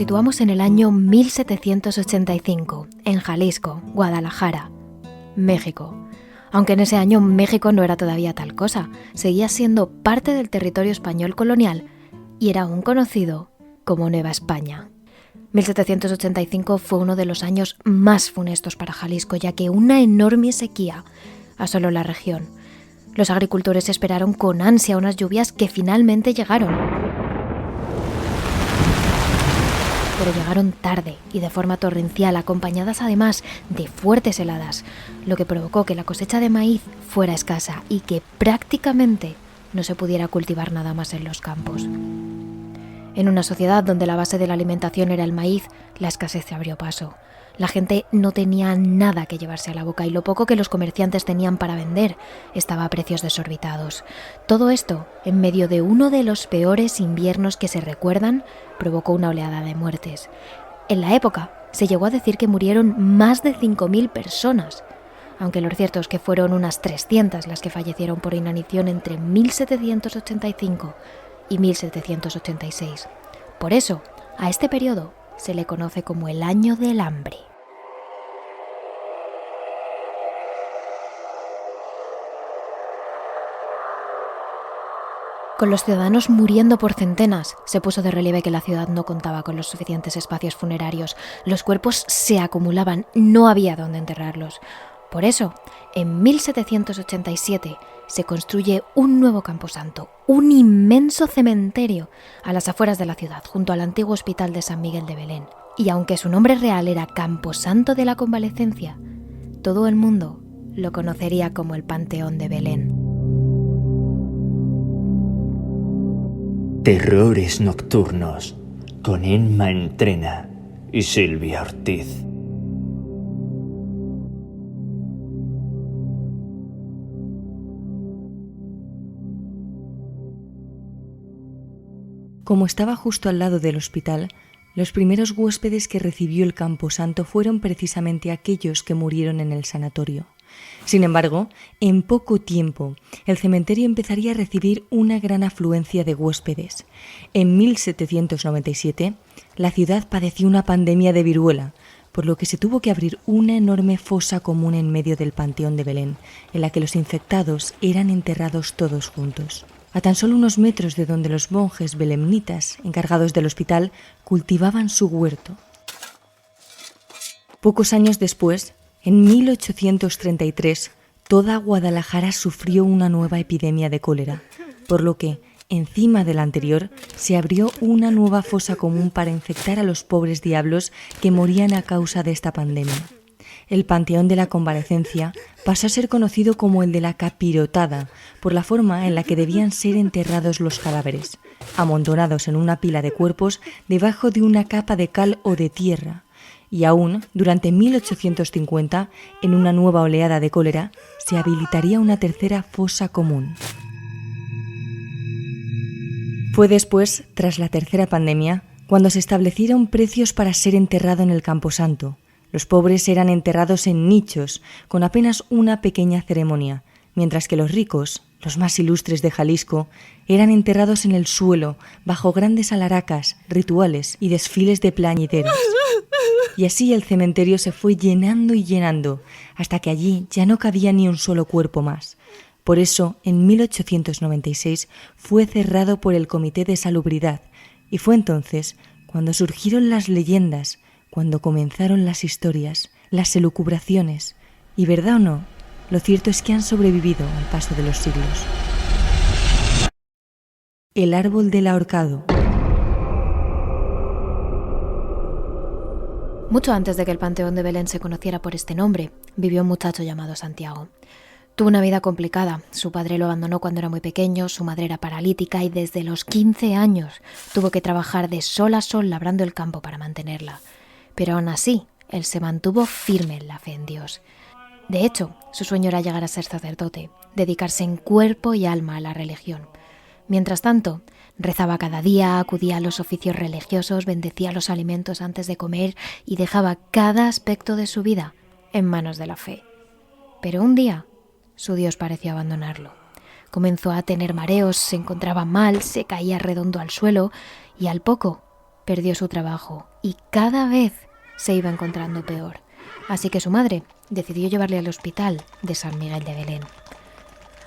situamos en el año 1785, en Jalisco, Guadalajara, México. Aunque en ese año México no era todavía tal cosa, seguía siendo parte del territorio español colonial y era aún conocido como Nueva España. 1785 fue uno de los años más funestos para Jalisco, ya que una enorme sequía asoló la región. Los agricultores esperaron con ansia unas lluvias que finalmente llegaron. Pero llegaron tarde y de forma torrencial, acompañadas además de fuertes heladas, lo que provocó que la cosecha de maíz fuera escasa y que prácticamente no se pudiera cultivar nada más en los campos. En una sociedad donde la base de la alimentación era el maíz, la escasez se abrió paso. La gente no tenía nada que llevarse a la boca y lo poco que los comerciantes tenían para vender estaba a precios desorbitados. Todo esto, en medio de uno de los peores inviernos que se recuerdan, provocó una oleada de muertes. En la época se llegó a decir que murieron más de 5.000 personas, aunque lo cierto es que fueron unas 300 las que fallecieron por inanición entre 1785 y 1786. Por eso, a este periodo se le conoce como el Año del Hambre. Con los ciudadanos muriendo por centenas, se puso de relieve que la ciudad no contaba con los suficientes espacios funerarios. Los cuerpos se acumulaban, no había dónde enterrarlos. Por eso, en 1787 se construye un nuevo camposanto, un inmenso cementerio a las afueras de la ciudad, junto al antiguo hospital de San Miguel de Belén. Y aunque su nombre real era Camposanto de la Convalecencia, todo el mundo lo conocería como el Panteón de Belén. Terrores nocturnos, con Emma Entrena y Silvia Ortiz. Como estaba justo al lado del hospital, los primeros huéspedes que recibió el camposanto fueron precisamente aquellos que murieron en el sanatorio. Sin embargo, en poco tiempo, el cementerio empezaría a recibir una gran afluencia de huéspedes. En 1797, la ciudad padeció una pandemia de viruela, por lo que se tuvo que abrir una enorme fosa común en medio del Panteón de Belén, en la que los infectados eran enterrados todos juntos. A tan solo unos metros de donde los monjes belemnitas, encargados del hospital, cultivaban su huerto. Pocos años después, en 1833, toda Guadalajara sufrió una nueva epidemia de cólera, por lo que, encima de la anterior, se abrió una nueva fosa común para infectar a los pobres diablos que morían a causa de esta pandemia. El Panteón de la Convalecencia pasó a ser conocido como el de la Capirotada, por la forma en la que debían ser enterrados los cadáveres, amontonados en una pila de cuerpos debajo de una capa de cal o de tierra. Y aún, durante 1850, en una nueva oleada de cólera, se habilitaría una tercera fosa común. Fue después, tras la tercera pandemia, cuando se establecieron precios para ser enterrado en el Camposanto. Los pobres eran enterrados en nichos, con apenas una pequeña ceremonia, mientras que los ricos, los más ilustres de Jalisco, eran enterrados en el suelo, bajo grandes alaracas, rituales y desfiles de plañideros. Y así el cementerio se fue llenando y llenando, hasta que allí ya no cabía ni un solo cuerpo más. Por eso, en 1896 fue cerrado por el Comité de Salubridad, y fue entonces cuando surgieron las leyendas, cuando comenzaron las historias, las elucubraciones, y verdad o no, lo cierto es que han sobrevivido al paso de los siglos. El árbol del ahorcado. Mucho antes de que el Panteón de Belén se conociera por este nombre, vivió un muchacho llamado Santiago. Tuvo una vida complicada. Su padre lo abandonó cuando era muy pequeño, su madre era paralítica y desde los 15 años tuvo que trabajar de sol a sol labrando el campo para mantenerla. Pero aún así, él se mantuvo firme en la fe en Dios. De hecho, su sueño era llegar a ser sacerdote, dedicarse en cuerpo y alma a la religión. Mientras tanto, rezaba cada día, acudía a los oficios religiosos, bendecía los alimentos antes de comer y dejaba cada aspecto de su vida en manos de la fe. Pero un día, su Dios pareció abandonarlo. Comenzó a tener mareos, se encontraba mal, se caía redondo al suelo y al poco perdió su trabajo y cada vez se iba encontrando peor. Así que su madre decidió llevarle al hospital de San Miguel de Belén.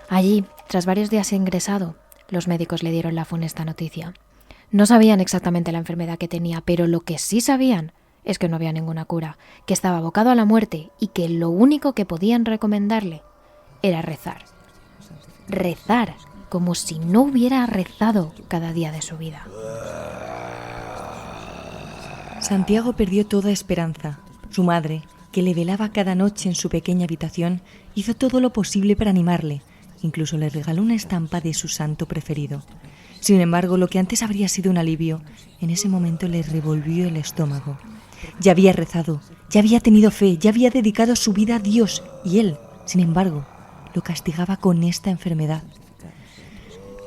Allí, tras varios días ingresado, los médicos le dieron la funesta noticia. No sabían exactamente la enfermedad que tenía, pero lo que sí sabían es que no había ninguna cura, que estaba abocado a la muerte y que lo único que podían recomendarle era rezar. Rezar, como si no hubiera rezado cada día de su vida. Santiago perdió toda esperanza. Su madre, que le velaba cada noche en su pequeña habitación, hizo todo lo posible para animarle. Incluso le regaló una estampa de su santo preferido. Sin embargo, lo que antes habría sido un alivio, en ese momento le revolvió el estómago. Ya había rezado, ya había tenido fe, ya había dedicado su vida a Dios, y él, sin embargo, lo castigaba con esta enfermedad.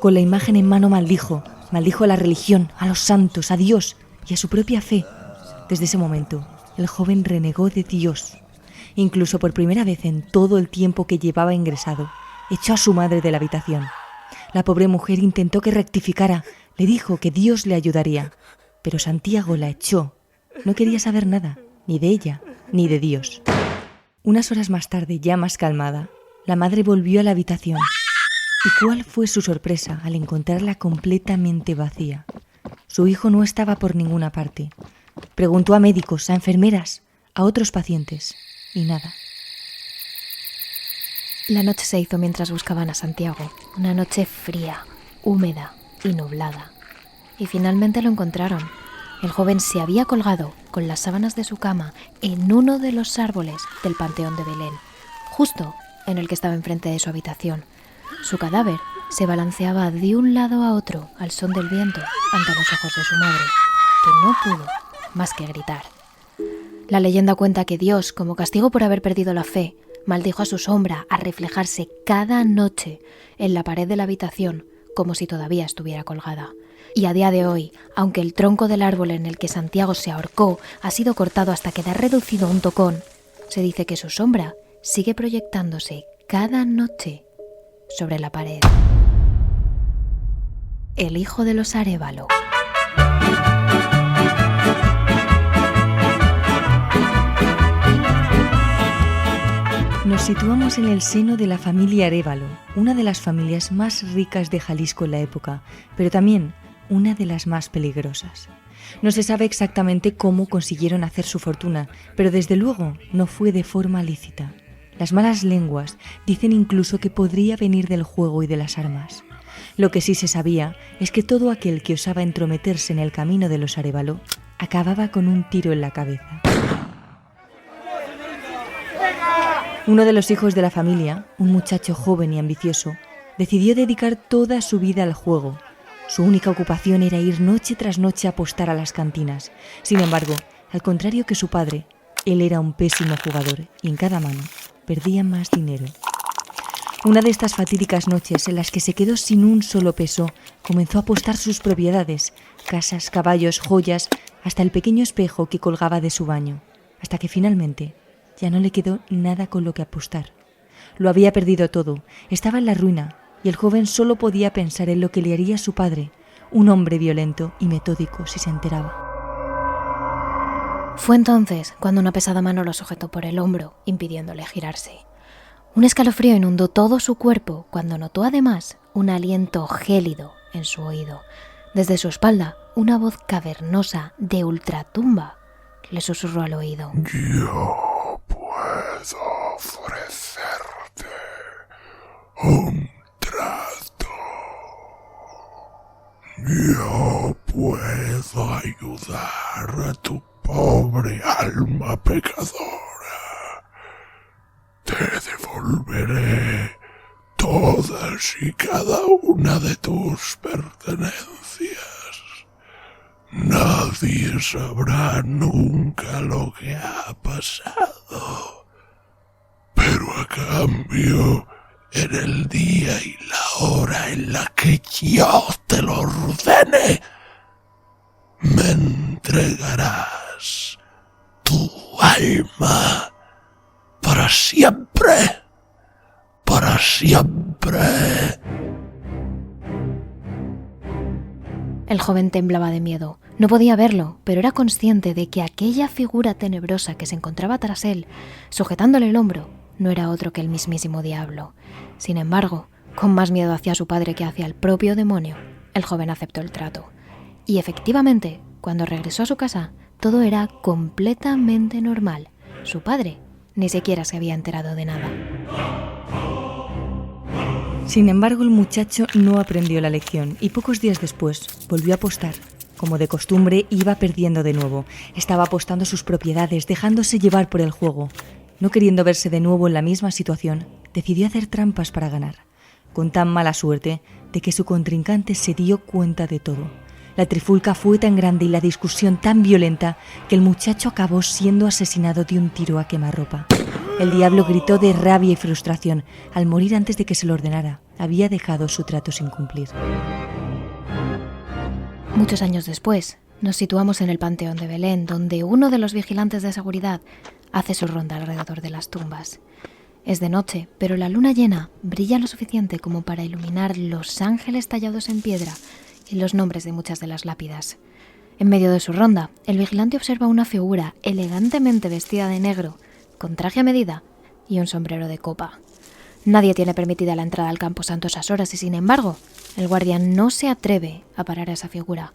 Con la imagen en mano maldijo a la religión, a los santos, a Dios y a su propia fe. Desde ese momento, el joven renegó de Dios. Incluso por primera vez en todo el tiempo que llevaba ingresado, echó a su madre de la habitación. La pobre mujer intentó que rectificara, le dijo que Dios le ayudaría, pero Santiago la echó. No quería saber nada, ni de ella, ni de Dios. Unas horas más tarde, ya más calmada, la madre volvió a la habitación. ¿Y cuál fue su sorpresa al encontrarla completamente vacía? Su hijo no estaba por ninguna parte. Preguntó a médicos, a enfermeras, a otros pacientes, y nada. La noche se hizo mientras buscaban a Santiago, una noche fría, húmeda y nublada. Y finalmente lo encontraron. El joven se había colgado con las sábanas de su cama en uno de los árboles del Panteón de Belén, justo en el que estaba enfrente de su habitación. Su cadáver se balanceaba de un lado a otro al son del viento ante los ojos de su madre, que no pudo más que gritar. La leyenda cuenta que Dios, como castigo por haber perdido la fe, maldijo a su sombra a reflejarse cada noche en la pared de la habitación como si todavía estuviera colgada. Y a día de hoy, aunque el tronco del árbol en el que Santiago se ahorcó ha sido cortado hasta quedar reducido a un tocón, se dice que su sombra sigue proyectándose cada noche sobre la pared. El hijo de los Arévalo. Nos situamos en el seno de la familia Arévalo, una de las familias más ricas de Jalisco en la época, pero también una de las más peligrosas. No se sabe exactamente cómo consiguieron hacer su fortuna, pero desde luego no fue de forma lícita. Las malas lenguas dicen incluso que podría venir del juego y de las armas. Lo que sí se sabía es que todo aquel que osaba entrometerse en el camino de los Arévalo acababa con un tiro en la cabeza. Uno de los hijos de la familia, un muchacho joven y ambicioso, decidió dedicar toda su vida al juego. Su única ocupación era ir noche tras noche a apostar a las cantinas. Sin embargo, al contrario que su padre, él era un pésimo jugador y en cada mano perdía más dinero. Una de estas fatídicas noches en las que se quedó sin un solo peso, comenzó a apostar sus propiedades, casas, caballos, joyas, hasta el pequeño espejo que colgaba de su baño, hasta que finalmente ya no le quedó nada con lo que apostar. Lo había perdido todo, estaba en la ruina, y el joven solo podía pensar en lo que le haría a su padre, un hombre violento y metódico si se enteraba. Fue entonces cuando una pesada mano lo sujetó por el hombro, impidiéndole girarse. Un escalofrío inundó todo su cuerpo cuando notó además un aliento gélido en su oído. Desde su espalda, una voz cavernosa de ultratumba le susurró al oído. Yo puedo ofrecerte un trato. Yo puedo ayudar a tu pobre alma pecadora. Te devolveré todas y cada una de tus pertenencias. Nadie sabrá nunca lo que ha pasado. Pero a cambio, en el día y la hora en la que yo te lo ordene, me entregarás tu alma para siempre, para siempre. El joven temblaba de miedo. No podía verlo, pero era consciente de que aquella figura tenebrosa que se encontraba tras él, sujetándole el hombro, no era otro que el mismísimo diablo. Sin embargo, con más miedo hacia su padre que hacia el propio demonio, el joven aceptó el trato. Y efectivamente, cuando regresó a su casa, todo era completamente normal. Su padre ni siquiera se había enterado de nada. Sin embargo, el muchacho no aprendió la lección y pocos días después volvió a apostar. Como de costumbre, iba perdiendo de nuevo. Estaba apostando sus propiedades, dejándose llevar por el juego. No queriendo verse de nuevo en la misma situación, decidió hacer trampas para ganar, con tan mala suerte de que su contrincante se dio cuenta de todo. La trifulca fue tan grande y la discusión tan violenta que el muchacho acabó siendo asesinado de un tiro a quemarropa. El diablo gritó de rabia y frustración. Al morir antes de que se lo ordenara, había dejado su trato sin cumplir. Muchos años después, nos situamos en el Panteón de Belén, donde uno de los vigilantes de seguridad hace su ronda alrededor de las tumbas. Es de noche, pero la luna llena brilla lo suficiente como para iluminar los ángeles tallados en piedra y los nombres de muchas de las lápidas. En medio de su ronda, el vigilante observa una figura elegantemente vestida de negro, con traje a medida y un sombrero de copa. Nadie tiene permitida la entrada al camposanto a esas horas y, sin embargo, el guardián no se atreve a parar a esa figura,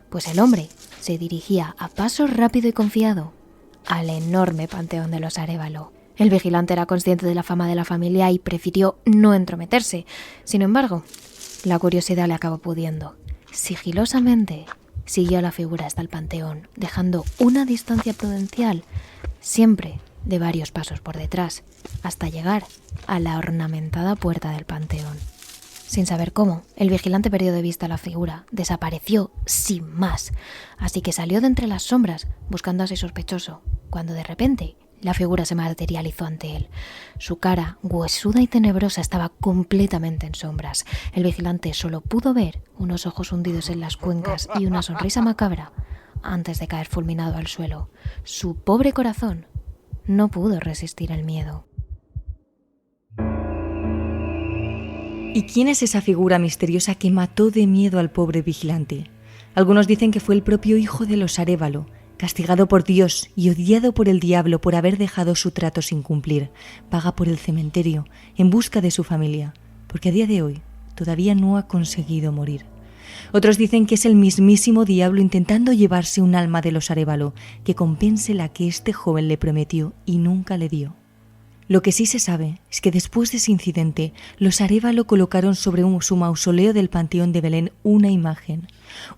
pues el hombre se dirigía a paso rápido y confiado al enorme panteón de los Arévalo. El vigilante era consciente de la fama de la familia y prefirió no entrometerse. Sin embargo, la curiosidad le acabó pudiendo. Sigilosamente siguió a la figura hasta el panteón, dejando una distancia prudencial, siempre de varios pasos por detrás, hasta llegar a la ornamentada puerta del panteón. Sin saber cómo, el vigilante perdió de vista la figura, desapareció sin más, así que salió de entre las sombras buscando a ese sospechoso, cuando de repente la figura se materializó ante él. Su cara, huesuda y tenebrosa, estaba completamente en sombras. El vigilante solo pudo ver unos ojos hundidos en las cuencas y una sonrisa macabra antes de caer fulminado al suelo. Su pobre corazón no pudo resistir el miedo. ¿Y quién es esa figura misteriosa que mató de miedo al pobre vigilante? Algunos dicen que fue el propio hijo de los Arévalo, castigado por Dios y odiado por el diablo por haber dejado su trato sin cumplir. Vaga por el cementerio en busca de su familia, porque a día de hoy todavía no ha conseguido morir. Otros dicen que es el mismísimo diablo intentando llevarse un alma de los Arévalo que compense la que este joven le prometió y nunca le dio. Lo que sí se sabe es que después de ese incidente, los Arévalo colocaron sobre su mausoleo del Panteón de Belén una imagen,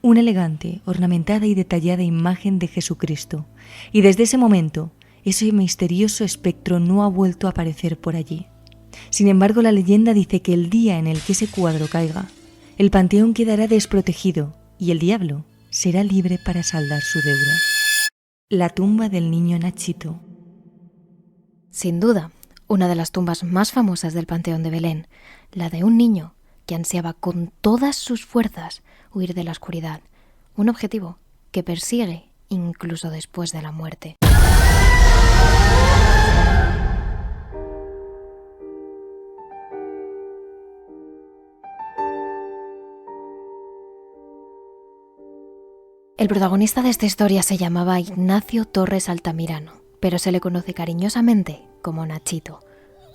una elegante, ornamentada y detallada imagen de Jesucristo. Y desde ese momento, ese misterioso espectro no ha vuelto a aparecer por allí. Sin embargo, la leyenda dice que el día en el que ese cuadro caiga, el panteón quedará desprotegido y el diablo será libre para saldar su deuda. La tumba del niño Nachito. Sin duda, una de las tumbas más famosas del Panteón de Belén, la de un niño que ansiaba con todas sus fuerzas huir de la oscuridad, un objetivo que persigue incluso después de la muerte. El protagonista de esta historia se llamaba Ignacio Torres Altamirano, pero se le conoce cariñosamente como Nachito,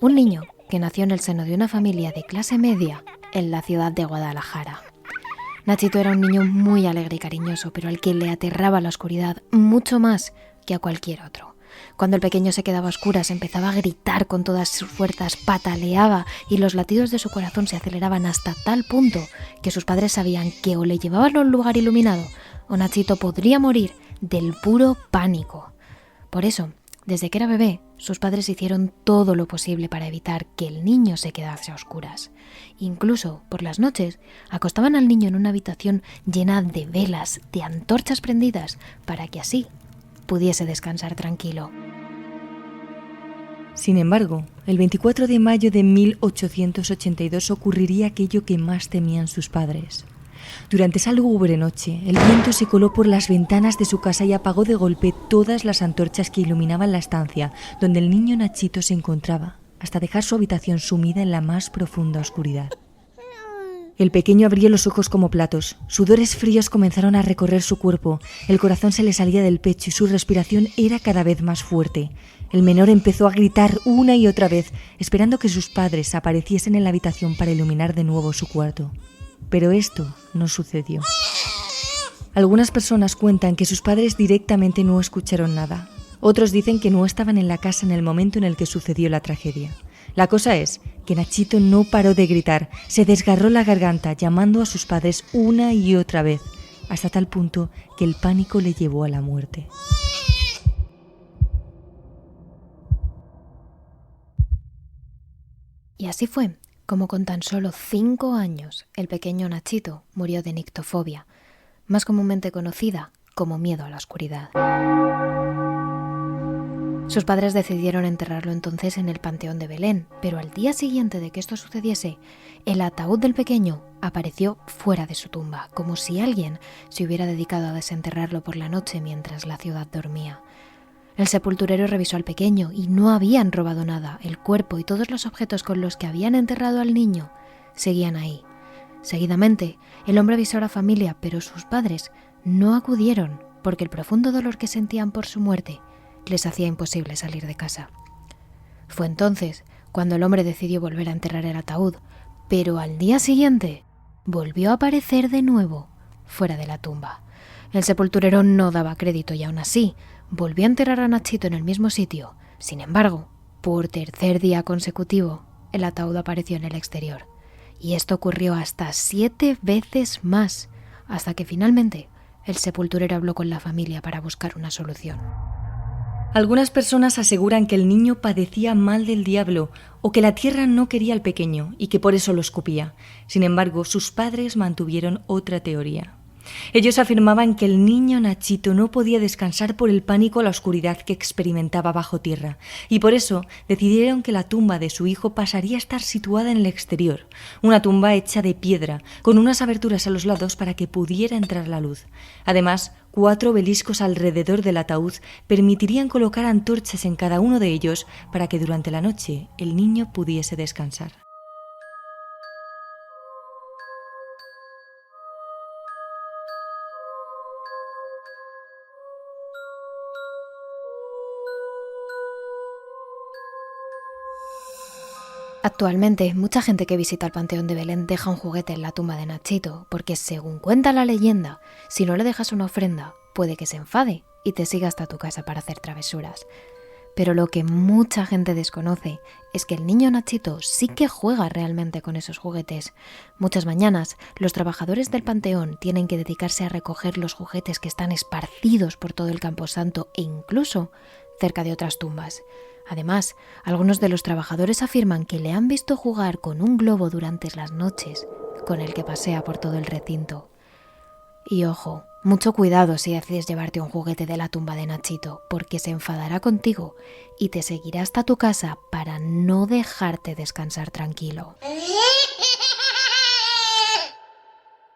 un niño que nació en el seno de una familia de clase media en la ciudad de Guadalajara. Nachito era un niño muy alegre y cariñoso, pero al que le aterraba la oscuridad mucho más que a cualquier otro. Cuando el pequeño se quedaba a oscuras, empezaba a gritar con todas sus fuerzas, pataleaba y los latidos de su corazón se aceleraban hasta tal punto que sus padres sabían que o le llevaban a un lugar iluminado o Nachito podría morir del puro pánico. Por eso, desde que era bebé, sus padres hicieron todo lo posible para evitar que el niño se quedase a oscuras. Incluso, por las noches, acostaban al niño en una habitación llena de velas, de antorchas prendidas, para que así pudiese descansar tranquilo. Sin embargo, el 24 de mayo de 1882 ocurriría aquello que más temían sus padres. Durante esa lúgubre noche, el viento se coló por las ventanas de su casa y apagó de golpe todas las antorchas que iluminaban la estancia donde el niño Nachito se encontraba, hasta dejar su habitación sumida en la más profunda oscuridad. El pequeño abrió los ojos como platos. Sudores fríos comenzaron a recorrer su cuerpo. El corazón se le salía del pecho y su respiración era cada vez más fuerte. El menor empezó a gritar una y otra vez, esperando que sus padres apareciesen en la habitación para iluminar de nuevo su cuarto. Pero esto no sucedió. Algunas personas cuentan que sus padres directamente no escucharon nada. Otros dicen que no estaban en la casa en el momento en el que sucedió la tragedia. La cosa es que Nachito no paró de gritar, se desgarró la garganta llamando a sus padres una y otra vez, hasta tal punto que el pánico le llevó a la muerte. Y así fue como con tan solo 5 años el pequeño Nachito murió de nictofobia, más comúnmente conocida como miedo a la oscuridad. Sus padres decidieron enterrarlo entonces en el Panteón de Belén, pero al día siguiente de que esto sucediese, el ataúd del pequeño apareció fuera de su tumba, como si alguien se hubiera dedicado a desenterrarlo por la noche mientras la ciudad dormía. El sepulturero revisó al pequeño y no habían robado nada. El cuerpo y todos los objetos con los que habían enterrado al niño seguían ahí. Seguidamente, el hombre avisó a la familia, pero sus padres no acudieron porque el profundo dolor que sentían por su muerte les hacía imposible salir de casa. Fue entonces cuando el hombre decidió volver a enterrar el ataúd, pero al día siguiente volvió a aparecer de nuevo fuera de la tumba. El sepulturero no daba crédito y aún así volvió a enterrar a Nachito en el mismo sitio. Sin embargo, por tercer día consecutivo, el ataúd apareció en el exterior. Y esto ocurrió hasta 7 veces más, hasta que finalmente el sepulturero habló con la familia para buscar una solución. Algunas personas aseguran que el niño padecía mal del diablo o que la tierra no quería al pequeño y que por eso lo escupía. Sin embargo, sus padres mantuvieron otra teoría. Ellos afirmaban que el niño Nachito no podía descansar por el pánico a la oscuridad que experimentaba bajo tierra, y por eso decidieron que la tumba de su hijo pasaría a estar situada en el exterior, una tumba hecha de piedra, con unas aberturas a los lados para que pudiera entrar la luz. Además, 4 obeliscos alrededor del ataúd permitirían colocar antorchas en cada uno de ellos para que durante la noche el niño pudiese descansar. Actualmente, mucha gente que visita el Panteón de Belén deja un juguete en la tumba de Nachito, porque según cuenta la leyenda, si no le dejas una ofrenda, puede que se enfade y te siga hasta tu casa para hacer travesuras. Pero lo que mucha gente desconoce es que el niño Nachito sí que juega realmente con esos juguetes. Muchas mañanas, los trabajadores del Panteón tienen que dedicarse a recoger los juguetes que están esparcidos por todo el camposanto e incluso cerca de otras tumbas. Además, algunos de los trabajadores afirman que le han visto jugar con un globo durante las noches, con el que pasea por todo el recinto. Y ojo, mucho cuidado si decides llevarte un juguete de la tumba de Nachito, porque se enfadará contigo y te seguirá hasta tu casa para no dejarte descansar tranquilo.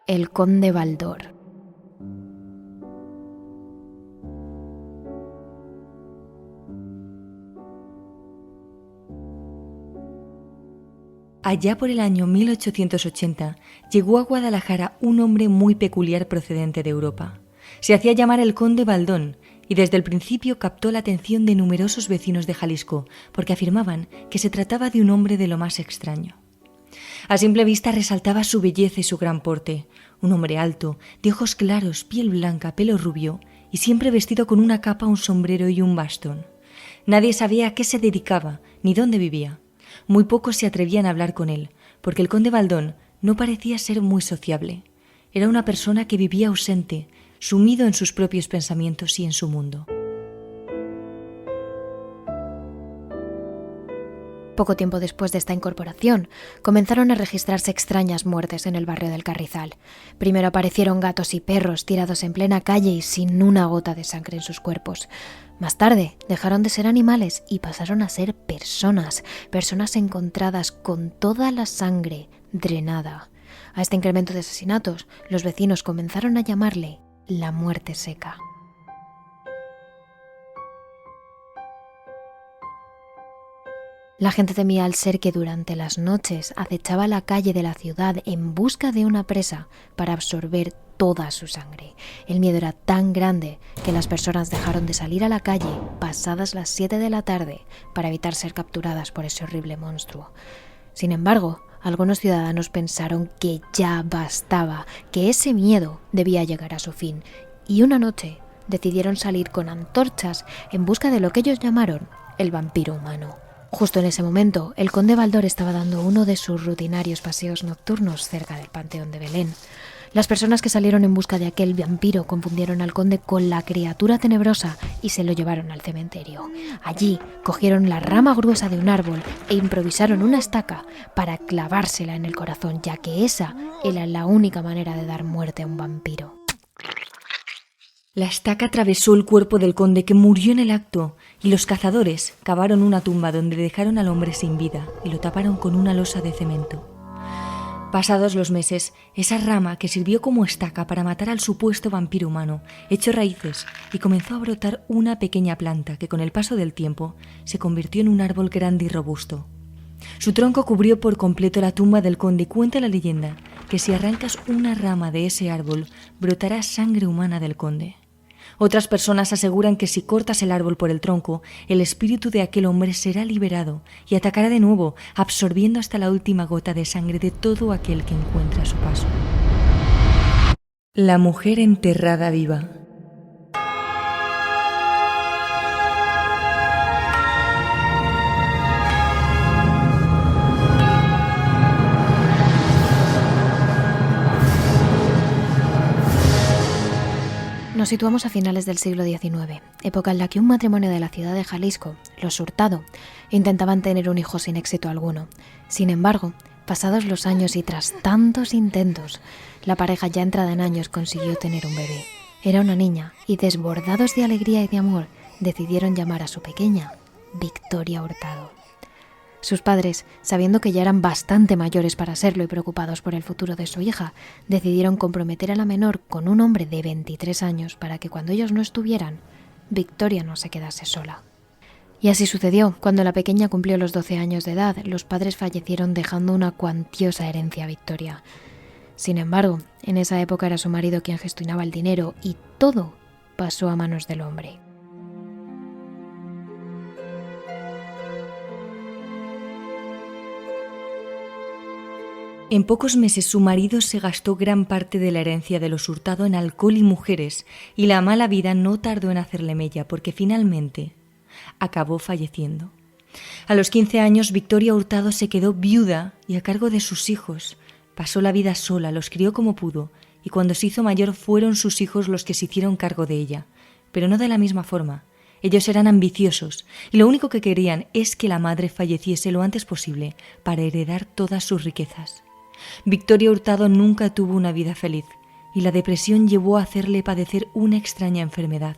El Conde Baldor. Allá por el año 1880 llegó a Guadalajara un hombre muy peculiar procedente de Europa. Se hacía llamar el Conde Baldón y desde el principio captó la atención de numerosos vecinos de Jalisco porque afirmaban que se trataba de un hombre de lo más extraño. A simple vista resaltaba su belleza y su gran porte, un hombre alto, de ojos claros, piel blanca, pelo rubio y siempre vestido con una capa, un sombrero y un bastón. Nadie sabía a qué se dedicaba ni dónde vivía. Muy pocos se atrevían a hablar con él, porque el conde Baldón no parecía ser muy sociable. Era una persona que vivía ausente, sumido en sus propios pensamientos y en su mundo. Poco tiempo después de esta incorporación, comenzaron a registrarse extrañas muertes en el barrio del Carrizal. Primero aparecieron gatos y perros tirados en plena calle y sin una gota de sangre en sus cuerpos. Más tarde, dejaron de ser animales y pasaron a ser personas encontradas con toda la sangre drenada. A este incremento de asesinatos, los vecinos comenzaron a llamarle la muerte seca. La gente temía al ser que durante las noches acechaba la calle de la ciudad en busca de una presa para absorber toda su sangre. El miedo era tan grande que las personas dejaron de salir a la calle pasadas las 7 de la tarde para evitar ser capturadas por ese horrible monstruo. Sin embargo, algunos ciudadanos pensaron que ya bastaba, que ese miedo debía llegar a su fin, y una noche decidieron salir con antorchas en busca de lo que ellos llamaron el vampiro humano. Justo en ese momento, el conde Baldor estaba dando uno de sus rutinarios paseos nocturnos cerca del Panteón de Belén. Las personas que salieron en busca de aquel vampiro confundieron al conde con la criatura tenebrosa y se lo llevaron al cementerio. Allí cogieron la rama gruesa de un árbol e improvisaron una estaca para clavársela en el corazón, ya que esa era la única manera de dar muerte a un vampiro. La estaca atravesó el cuerpo del conde, que murió en el acto, y los cazadores cavaron una tumba donde dejaron al hombre sin vida y lo taparon con una losa de cemento. Pasados los meses, esa rama que sirvió como estaca para matar al supuesto vampiro humano echó raíces y comenzó a brotar una pequeña planta que con el paso del tiempo se convirtió en un árbol grande y robusto. Su tronco cubrió por completo la tumba del conde y cuenta la leyenda que si arrancas una rama de ese árbol brotará sangre humana del conde. Otras personas aseguran que si cortas el árbol por el tronco, el espíritu de aquel hombre será liberado y atacará de nuevo, absorbiendo hasta la última gota de sangre de todo aquel que encuentre a su paso. La mujer enterrada viva. Nos situamos a finales del siglo XIX, época en la que un matrimonio de la ciudad de Jalisco, los Hurtado, intentaban tener un hijo sin éxito alguno. Sin embargo, pasados los años y tras tantos intentos, la pareja ya entrada en años consiguió tener un bebé. Era una niña y, desbordados de alegría y de amor, decidieron llamar a su pequeña Victoria Hurtado. Sus padres, sabiendo que ya eran bastante mayores para serlo y preocupados por el futuro de su hija, decidieron comprometer a la menor con un hombre de 23 años para que cuando ellos no estuvieran, Victoria no se quedase sola. Y así sucedió. Cuando la pequeña cumplió los 12 años de edad, los padres fallecieron dejando una cuantiosa herencia a Victoria. Sin embargo, en esa época era su marido quien gestionaba el dinero y todo pasó a manos del hombre. En pocos meses su marido se gastó gran parte de la herencia de los Hurtado en alcohol y mujeres, y la mala vida no tardó en hacerle mella, porque finalmente acabó falleciendo. A los 15 años, Victoria Hurtado se quedó viuda y a cargo de sus hijos. Pasó la vida sola, los crió como pudo, y cuando se hizo mayor fueron sus hijos los que se hicieron cargo de ella, pero no de la misma forma. Ellos eran ambiciosos, y lo único que querían es que la madre falleciese lo antes posible para heredar todas sus riquezas. Victoria Hurtado nunca tuvo una vida feliz, y la depresión llevó a hacerle padecer una extraña enfermedad,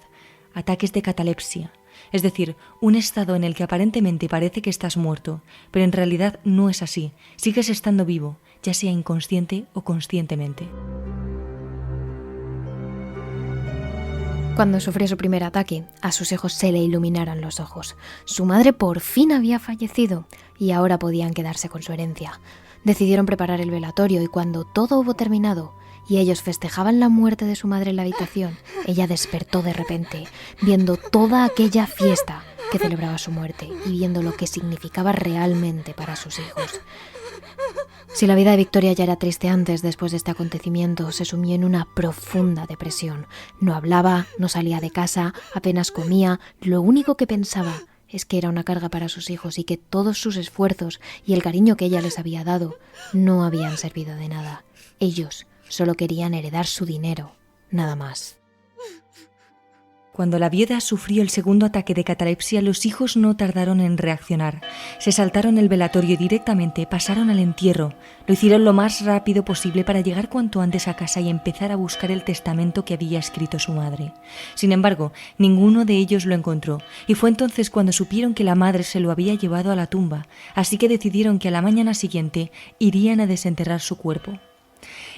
ataques de catalepsia, es decir, un estado en el que aparentemente parece que estás muerto, pero en realidad no es así, sigues estando vivo, ya sea inconsciente o conscientemente. Cuando sufrió su primer ataque, a sus hijos se le iluminaron los ojos. Su madre por fin había fallecido y ahora podían quedarse con su herencia. Decidieron preparar el velatorio y cuando todo hubo terminado y ellos festejaban la muerte de su madre en la habitación, ella despertó de repente, viendo toda aquella fiesta que celebraba su muerte y viendo lo que significaba realmente para sus hijos. Si la vida de Victoria ya era triste antes, después de este acontecimiento se sumió en una profunda depresión. No hablaba, no salía de casa, apenas comía, lo único que pensaba es que era una carga para sus hijos y que todos sus esfuerzos y el cariño que ella les había dado no habían servido de nada. Ellos solo querían heredar su dinero, nada más. Cuando la viuda sufrió el segundo ataque de catalepsia, los hijos no tardaron en reaccionar. Se saltaron el velatorio y directamente pasaron al entierro. Lo hicieron lo más rápido posible para llegar cuanto antes a casa y empezar a buscar el testamento que había escrito su madre. Sin embargo, ninguno de ellos lo encontró, y fue entonces cuando supieron que la madre se lo había llevado a la tumba, así que decidieron que a la mañana siguiente irían a desenterrar su cuerpo.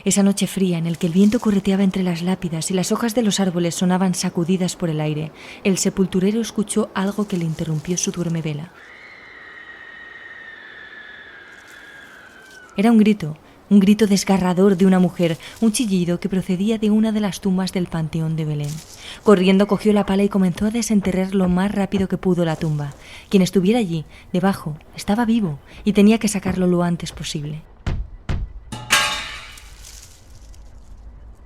Esa noche fría en el que el viento correteaba entre las lápidas y las hojas de los árboles sonaban sacudidas por el aire, el sepulturero escuchó algo que le interrumpió su duermevela. Era un grito desgarrador de una mujer, un chillido que procedía de una de las tumbas del Panteón de Belén. Corriendo cogió la pala y comenzó a desenterrar lo más rápido que pudo la tumba. Quien estuviera allí, debajo, estaba vivo y tenía que sacarlo lo antes posible.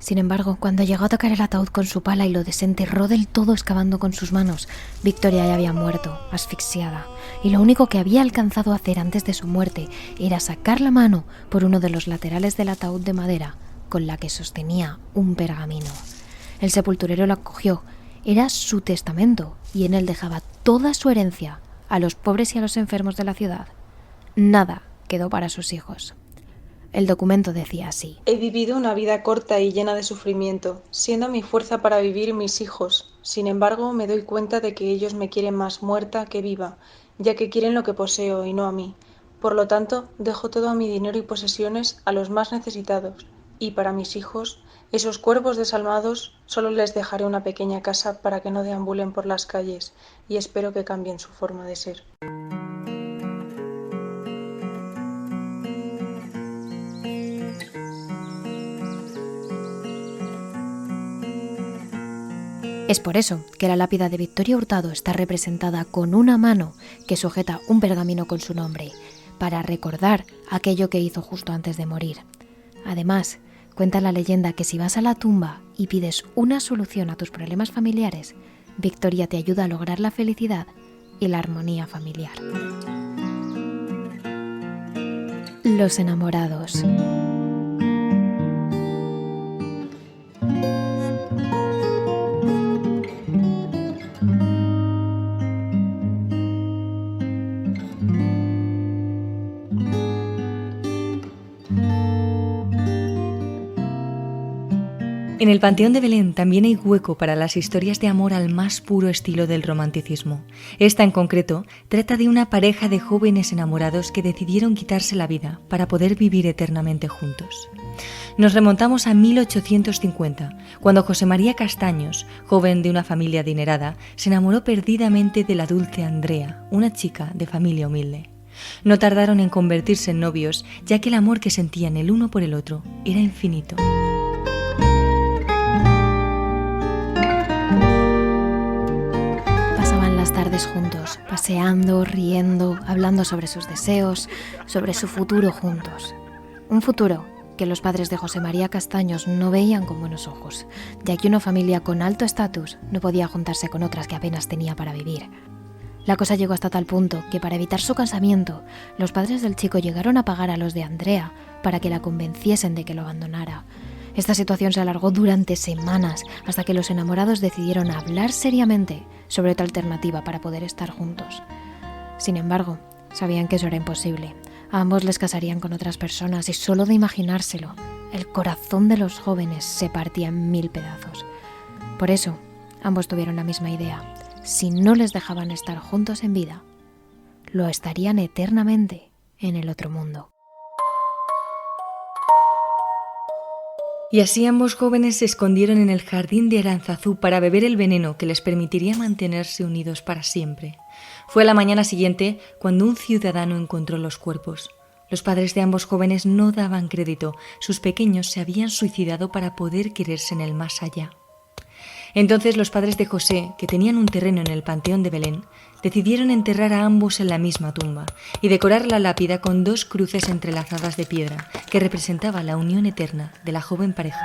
Sin embargo, cuando llegó a tocar el ataúd con su pala y lo desenterró del todo excavando con sus manos, Victoria ya había muerto, asfixiada, y lo único que había alcanzado a hacer antes de su muerte era sacar la mano por uno de los laterales del ataúd de madera con la que sostenía un pergamino. El sepulturero lo acogió, era su testamento, y en él dejaba toda su herencia a los pobres y a los enfermos de la ciudad. Nada quedó para sus hijos. El documento decía así: He vivido una vida corta y llena de sufrimiento, siendo mi fuerza para vivir mis hijos. Sin embargo, me doy cuenta de que ellos me quieren más muerta que viva, ya que quieren lo que poseo y no a mí. Por lo tanto, dejo todo mi dinero y posesiones a los más necesitados, y para mis hijos, esos cuerpos desalmados, solo les dejaré una pequeña casa para que no deambulen por las calles, y espero que cambien su forma de ser. Es por eso que la lápida de Victoria Hurtado está representada con una mano que sujeta un pergamino con su nombre, para recordar aquello que hizo justo antes de morir. Además, cuenta la leyenda que si vas a la tumba y pides una solución a tus problemas familiares, Victoria te ayuda a lograr la felicidad y la armonía familiar. Los enamorados. En el Panteón de Belén también hay hueco para las historias de amor al más puro estilo del romanticismo. Esta en concreto trata de una pareja de jóvenes enamorados que decidieron quitarse la vida para poder vivir eternamente juntos. Nos remontamos a 1850, cuando José María Castaños, joven de una familia adinerada, se enamoró perdidamente de la dulce Andrea, una chica de familia humilde. No tardaron en convertirse en novios, ya que el amor que sentían el uno por el otro era infinito. Tardes juntos, paseando, riendo, hablando sobre sus deseos, sobre su futuro juntos. Un futuro que los padres de José María Castaños no veían con buenos ojos, ya que una familia con alto estatus no podía juntarse con otras que apenas tenía para vivir. La cosa llegó hasta tal punto que para evitar su casamiento, los padres del chico llegaron a pagar a los de Andrea para que la convenciesen de que lo abandonara. Esta situación se alargó durante semanas hasta que los enamorados decidieron hablar seriamente sobre otra alternativa para poder estar juntos. Sin embargo, sabían que eso era imposible. A ambos les casarían con otras personas y solo de imaginárselo, el corazón de los jóvenes se partía en 1000 pedazos. Por eso, ambos tuvieron la misma idea. Si no les dejaban estar juntos en vida, lo estarían eternamente en el otro mundo. Y así ambos jóvenes se escondieron en el jardín de Aránzazu para beber el veneno que les permitiría mantenerse unidos para siempre. Fue la mañana siguiente cuando un ciudadano encontró los cuerpos. Los padres de ambos jóvenes no daban crédito, sus pequeños se habían suicidado para poder quererse en el más allá. Entonces los padres de José, que tenían un terreno en el Panteón de Belén, decidieron enterrar a ambos en la misma tumba y decorar la lápida con 2 cruces entrelazadas de piedra, que representaba la unión eterna de la joven pareja.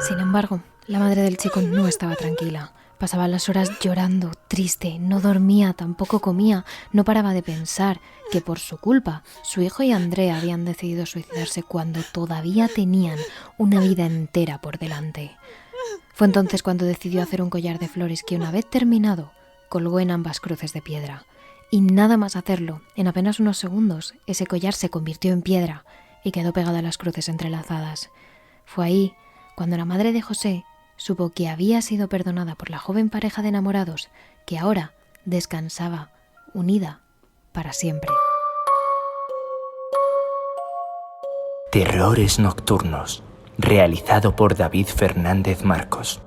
Sin embargo, la madre del chico no estaba tranquila. Pasaba las horas llorando, triste, no dormía, tampoco comía, no paraba de pensar que por su culpa su hijo y Andrea habían decidido suicidarse cuando todavía tenían una vida entera por delante. Fue entonces cuando decidió hacer un collar de flores que, una vez terminado, colgó en ambas cruces de piedra. Y nada más hacerlo, en apenas unos segundos, ese collar se convirtió en piedra y quedó pegado a las cruces entrelazadas. Fue ahí cuando la madre de José supo que había sido perdonada por la joven pareja de enamorados que ahora descansaba unida para siempre. Terrores Nocturnos, realizado por David Fernández Marcos.